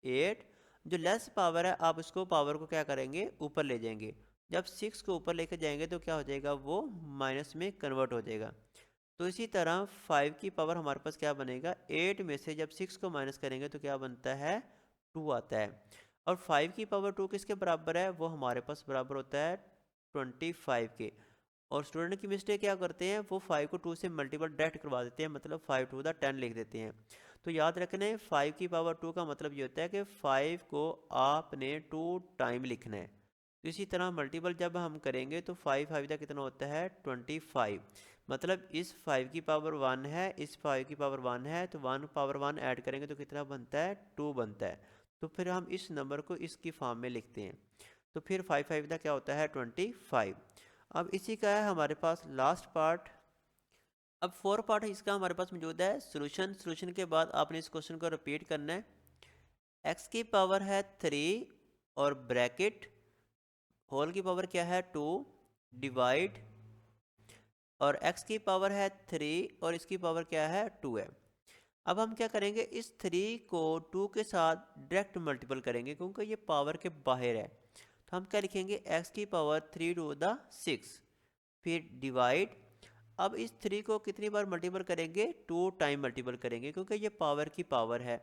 8। जो लेस पावर है आप उसको पावर को क्या करेंगे ऊपर ले जाएंगे। जब 6 को ऊपर लेकर जाएंगे तो क्या हो जाएगा वो माइनस में कन्वर्ट हो जाएगा। तो इसी तरह 5 की पावर हमारे पास क्या बनेगा 8 में से जब 6 को माइनस करेंगे तो क्या बनता है 2 आता है। और 5 की पावर 2 किसके बराबर है, वो हमारे पास बराबर होता है 25 के। और स्टूडेंट की मिस्टेक क्या करते हैं वो 5 को 2 से मल्टीपल डायरेक्ट करवा देते हैं, मतलब 5 टू द 10 लिख देते हैं। तो याद रखना है 5 की पावर 2 का मतलब ये होता है कि 5 को आपने 2 टाइम लिखना है। तो इसी तरह मल्टीपल जब हम करेंगे तो 5 5 का कितना होता है 25। मतलब इस 5 की पावर 1 है, इस 5 की पावर 1 है, तो 1 पावर 1 ऐड करेंगे तो कितना बनता है 2 बनता है। तो फिर हम इस नंबर को इसकी फॉर्म में लिखते हैं। तो फिर 5 5 का क्या होता है 25। अब इसी का है हमारे पास लास्ट पार्ट। अब 4 पार्ट इसका हमारे पास मौजूद है सोल्यूशन। सोल्यूशन के बाद आपने इस क्वेश्चन को रिपीट करना है। x की पावर है 3 और ब्रैकेट होल की पावर क्या है 2 डिवाइड, और x की पावर है 3 और इसकी पावर क्या है 2 है। अब हम क्या करेंगे इस 3 को 2 के साथ डायरेक्ट मल्टीपल करेंगे क्योंकि ये पावर के बाहर है। तो हम क्या लिखेंगे x की पावर 3 टू द 6 फिर डिवाइड। अब इस 3 को कितनी बार मल्टीपल करेंगे 2 टाइम मल्टीपल करेंगे क्योंकि ये पावर की पावर है।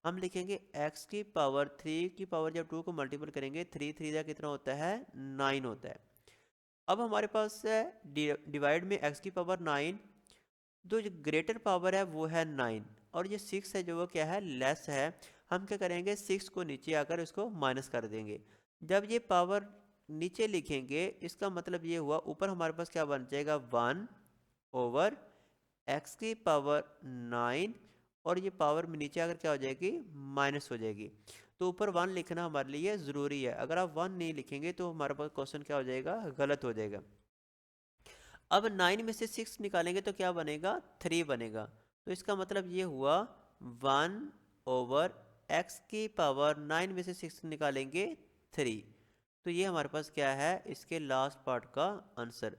हम लिखेंगे x की पावर 3 की पावर जब 2 को मल्टीपल करेंगे 3 3 का कितना होता है 9 होता है। अब हमारे पास है डिवाइड में x की पावर 9, जो ग्रेटर पावर है वो है 9 और ये 6 है जो वो क्या है लेस है। हम क्या करेंगे 6 को नीचे आकर इसको माइनस कर देंगे। जब ये पावर नीचे लिखेंगे इसका मतलब ये हुआ ऊपर हमारे पास क्या बन जाएगा 1 ओवर x की पावर 9 और ये पावर में नीचे आकर क्या हो जाएगी माइनस हो जाएगी। तो ऊपर 1 लिखना हमारे लिए ज़रूरी है, अगर आप 1 नहीं लिखेंगे तो हमारे पास क्वेश्चन क्या हो जाएगा गलत हो जाएगा। अब 9 में से 6 निकालेंगे तो क्या बनेगा 3 बनेगा। तो इसका मतलब ये हुआ 1 ओवर x की पावर 9 में से 6 निकालेंगे 3। तो ये हमारे पास क्या है इसके लास्ट पार्ट का आंसर।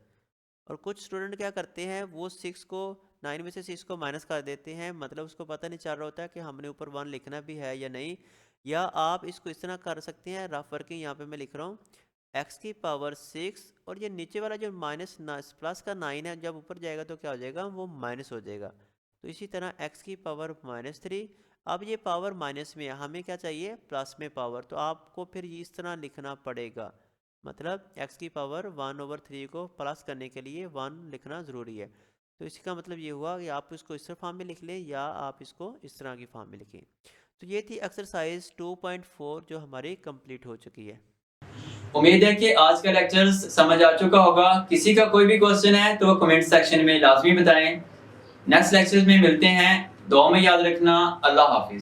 और कुछ स्टूडेंट क्या करते हैं वो 6 को 9 में से 6 को माइनस कर देते हैं, मतलब उसको पता नहीं चल रहा होता है कि हमने ऊपर 1 लिखना भी है या नहीं। या आप इसको इस तरह कर सकते हैं, रफ वर्किंग यहाँ पे मैं लिख रहा हूँ x की पावर 6, और ये नीचे वाला जो माइनस प्लस का 9 है, जब ऊपर जाएगा तो क्या हो जाएगा, वो माइनस हो जाएगा। तो इसी तरह x की पावर -3, अब ये पावर माइनस में है, हमें क्या चाहिए, प्लस में पावर, तो आपको फिर इस तरह लिखना पड़ेगा। मतलब x की पावर 1/3 को प्लस करने के लिए 1 लिखना ज़रूरी है। तो इसका मतलब ये हुआ कि आप इसको इस फॉर्म में लिख लें या आप इसको इस तरह की फॉर्म में लिखें। तो ये थी एक्सरसाइज 2.4 जो हमारी कंप्लीट हो चुकी है। उम्मीद है कि आज का लेक्चर समझ आ चुका होगा। किसी का कोई भी क्वेश्चन है तो कमेंट सेक्शन में लाजमी बताएं। नेक्स्ट लेक्चर में मिलते हैं। दुआ में याद रखना। अल्लाह हाफिज।